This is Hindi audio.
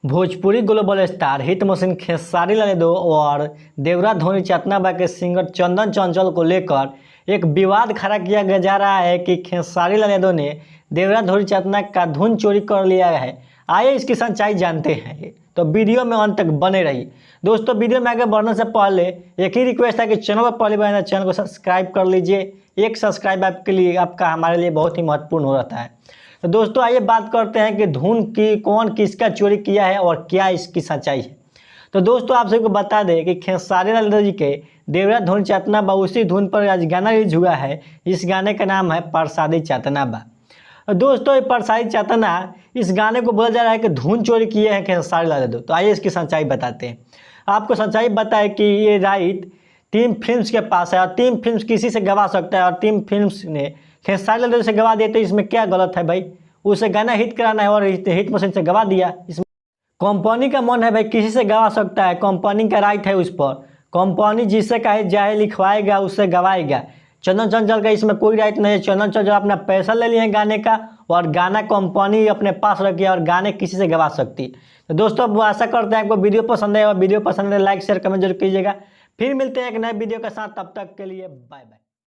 Bhojpuri global star hit machine Khesari Lal Yadav और देवरा धोनी चेतनाबा के सिंगर चंदन चंचल को लेकर एक विवाद खड़ा किया जा रहा है कि खेसारी लाल यादव ने देवरा धोनी चेतना का धुन चोरी कर लिया है। आइए इसकी सच्चाई जानते हैं, तो वीडियो में अंत तक बने रहिए। दोस्तों, वीडियो में आगे बढ़ने से पहले एक ही रिक्वेस्ट है कि चैनल पर पहली बार चैनल को सब्सक्राइब कर लीजिए। एक सब्सक्राइब आपके लिए हमारे लिए बहुत ही महत्वपूर्ण हो रहता है। तो दोस्तों, आइए बात करते हैं कि धुन की कौन किसका चोरी किया है और क्या इसकी सच्चाई है। तो दोस्तों, आप सबको बता दें कि खेसारी लाल यादव जी के देवरा धोनी चेतनाबा उसी धुन पर आज गाना रिलीज हुआ है। इस गाने का नाम है प्रसादी चेतनाबा। दोस्तों, ये प्रसादी चेतना इस गाने को बोला जा रहा है कि धुन चोरी किए हैं खेसारी लाल यादव। तो आइए इसकी सच्चाई बताते हैं। आपको सच्चाई बताए कि ये राइट टीम फिल्म्स के पास है और टीम फिल्म्स किसी से गवा सकता है और टीम फिल्म्स ने खेसारी लाल यादव से गवा दिए। तो इसमें क्या गलत है भाई? उसे गाना हिट कराना है और हिट मशीन से गवा दिया। इसमें कंपनी का मन है भाई, किसी से गवा सकता है, कंपनी का राइट है उस पर। कंपनी जिससे कहे जाए लिखवाएगा, उससे गवाएगा। चंदन चंचल का इसमें कोई राइट नहीं है। चंदन चंचल अपना पैसा ले लिए गाने का और गाना कंपनी अपने पास रखी और गाने किसी से गवा सकती। तो दोस्तों, आशा करते हैं आपको वीडियो पसंद है और वीडियो पसंद है लाइक शेयर कमेंट जरूर कीजिएगा। फिर मिलते हैं एक नए वीडियो के साथ, तब तक के लिए बाय बाय।